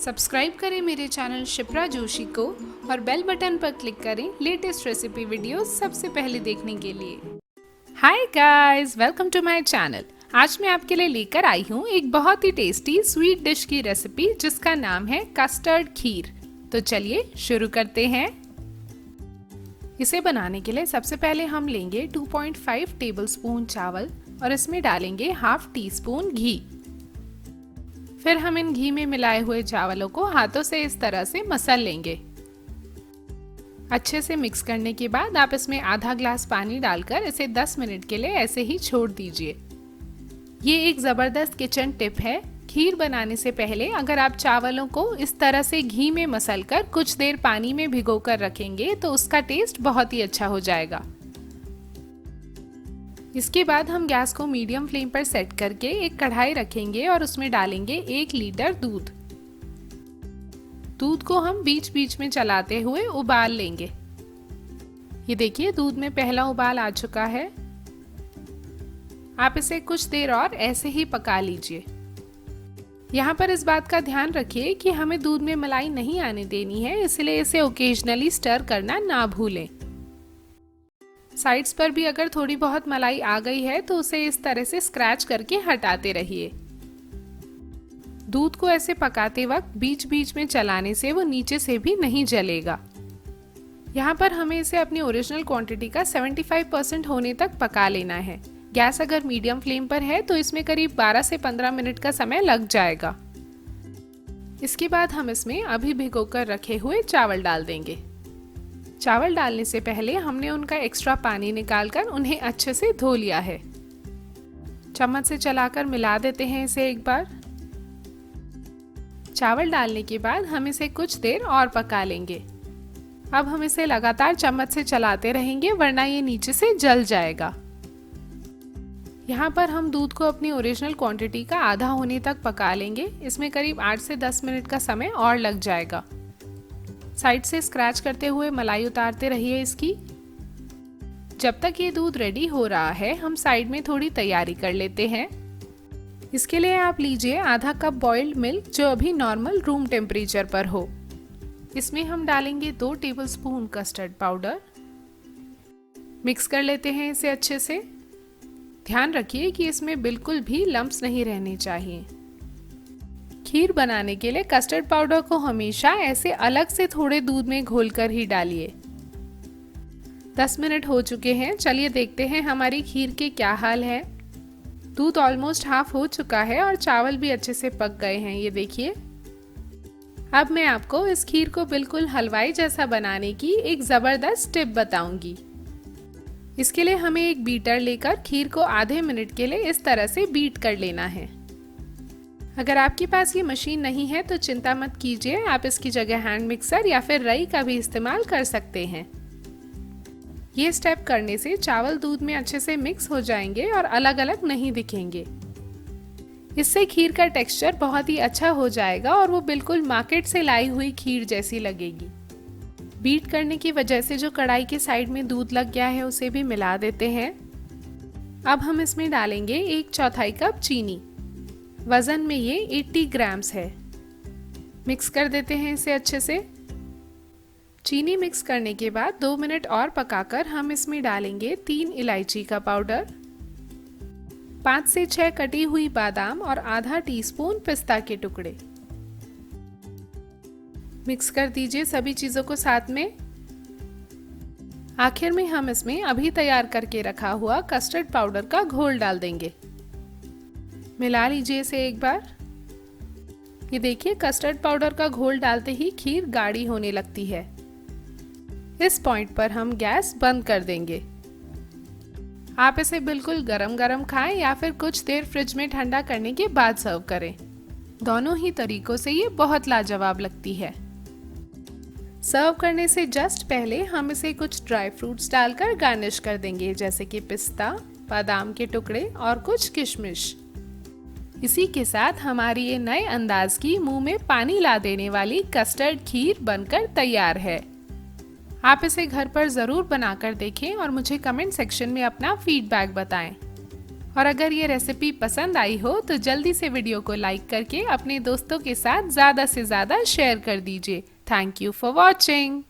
Subscribe करें मेरे channel Shipra Joshi को और बेल बटन पर क्लिक करें लेटेस्ट रेसिपी वीडियोस सबसे पहले देखने के लिए। Hi guys, welcome to my channel. आज मैं आपके लिए लेकर आई हूँ एक बहुत ही टेस्टी स्वीट डिश की रेसिपी जिसका नाम है कस्टर्ड खीर। तो चलिए शुरू करते हैं। इसे बनाने के लिए सबसे पहले हम लेंगे 2.5 टेबलस्पून चावल और इसमें डालेंगे हाफ टी स्पून घी। फिर हम इन घी में मिलाए हुए चावलों को हाथों से इस तरह से मसल लेंगे। अच्छे से मिक्स करने के बाद आप इसमें आधा ग्लास पानी डालकर इसे 10 मिनट के लिए ऐसे ही छोड़ दीजिए। ये एक ज़बरदस्त किचन टिप है। खीर बनाने से पहले अगर आप चावलों को इस तरह से घी में मसलकर कुछ देर पानी में भिगोकर रखेंगे तो उसका टेस्ट बहुत ही अच्छा हो जाएगा। इसके बाद हम गैस को मीडियम फ्लेम पर सेट करके एक कढ़ाई रखेंगे और उसमें डालेंगे 1 लीटर दूध। दूध को हम बीच बीच में चलाते हुए उबाल लेंगे। ये देखिए दूध में पहला उबाल आ चुका है। आप इसे कुछ देर और ऐसे ही पका लीजिए। यहाँ पर इस बात का ध्यान रखिए कि हमें दूध में मलाई नहीं आने देनी है, इसलिए इसे ओकेजनली स्टर करना ना भूलें। साइड्स पर भी अगर थोड़ी बहुत मलाई आ गई है तो उसे इस तरह से स्क्रैच करके हटाते रहिए। दूध को ऐसे पकाते वक्त बीच बीच में चलाने से वो नीचे से भी नहीं जलेगा। यहाँ पर हमें इसे अपनी ओरिजिनल क्वांटिटी का 75% होने तक पका लेना है। गैस अगर मीडियम फ्लेम पर है तो इसमें करीब 12 से 15 मिनट का समय लग जाएगा। इसके बाद हम इसमें अभी भिगोकर रखे हुए चावल डाल देंगे। चावल डालने से पहले हमने उनका एक्स्ट्रा पानी निकालकर उन्हें अच्छे से धो लिया है। चम्मच से चलाकर मिला देते हैं इसे एक बार। चावल डालने के बाद हम इसे कुछ देर और पका लेंगे। अब हम इसे लगातार चम्मच से चलाते रहेंगे वरना ये नीचे से जल जाएगा। यहाँ पर हम दूध को अपनी ओरिजिनल क्वांटिटी का आधा होने तक पका लेंगे। इसमें करीब 8 से 10 मिनट का समय और लग जाएगा। साइड से स्क्रैच करते हुए मलाई उतारते रहिए इसकी। जब तक ये दूध रेडी हो रहा है हम साइड में थोड़ी तैयारी कर लेते हैं। इसके लिए आप लीजिए आधा कप बॉइल्ड मिल्क जो अभी नॉर्मल रूम टेम्परेचर पर हो। इसमें हम डालेंगे 2 टेबलस्पून कस्टर्ड पाउडर। मिक्स कर लेते हैं इसे अच्छे से। ध्यान रखिए कि इसमें बिल्कुल भी लम्प्स नहीं रहने चाहिए। खीर बनाने के लिए कस्टर्ड पाउडर को हमेशा ऐसे अलग से थोड़े दूध में घोलकर ही डालिए। 10 मिनट हो चुके हैं। चलिए देखते हैं हमारी खीर के क्या हाल है। दूध ऑलमोस्ट हाफ हो चुका है और चावल भी अच्छे से पक गए हैं। ये देखिए। अब मैं आपको इस खीर को बिल्कुल हलवाई जैसा बनाने की एक ज़बरदस्त टिप बताऊंगी। इसके लिए हमें एक बीटर लेकर खीर को आधे मिनट के लिए इस तरह से बीट कर लेना है। अगर आपके पास ये मशीन नहीं है तो चिंता मत कीजिए, आप इसकी जगह हैंड मिक्सर या फिर रई का भी इस्तेमाल कर सकते हैं। ये स्टेप करने से चावल दूध में अच्छे से मिक्स हो जाएंगे और अलग अलग नहीं दिखेंगे। इससे खीर का टेक्सचर बहुत ही अच्छा हो जाएगा और वो बिल्कुल मार्केट से लाई हुई खीर जैसी लगेगी। बीट करने की वजह से जो कढ़ाई के साइड में दूध लग गया है उसे भी मिला देते हैं। अब हम इसमें डालेंगे 1/4 कप चीनी। वजन में ये 80 ग्राम्स है। मिक्स कर देते हैं इसे अच्छे से। चीनी मिक्स करने के बाद 2 मिनट और पकाकर हम इसमें डालेंगे 3 इलायची का पाउडर, 5 से 6 कटी हुई बादाम और आधा टीस्पून पिस्ता के टुकड़े। मिक्स कर दीजिए सभी चीजों को साथ में। आखिर में हम इसमें अभी तैयार करके रखा हुआ कस्टर्ड पाउडर का घोल डाल देंगे। मिला लीजिए इसे एक बार। ये देखिए कस्टर्ड पाउडर का घोल डालते ही खीर गाढ़ी होने लगती है। इस पॉइंट पर हम गैस बंद कर देंगे। आप इसे बिल्कुल गरम गरम खाएं या फिर कुछ देर फ्रिज में ठंडा करने के बाद सर्व करें। दोनों ही तरीकों से ये बहुत लाजवाब लगती है। सर्व करने से जस्ट पहले हम इसे कुछ ड्राई फ्रूट्स डालकर गार्निश कर देंगे, जैसे कि पिस्ता, बादाम के टुकड़े और कुछ किशमिश। इसी के साथ हमारी ये नए अंदाज की मुंह में पानी ला देने वाली कस्टर्ड खीर बनकर तैयार है। आप इसे घर पर ज़रूर बनाकर देखें और मुझे कमेंट सेक्शन में अपना फीडबैक बताएं। और अगर ये रेसिपी पसंद आई हो तो जल्दी से वीडियो को लाइक करके अपने दोस्तों के साथ ज़्यादा से ज़्यादा शेयर कर दीजिए। Thank you for watching.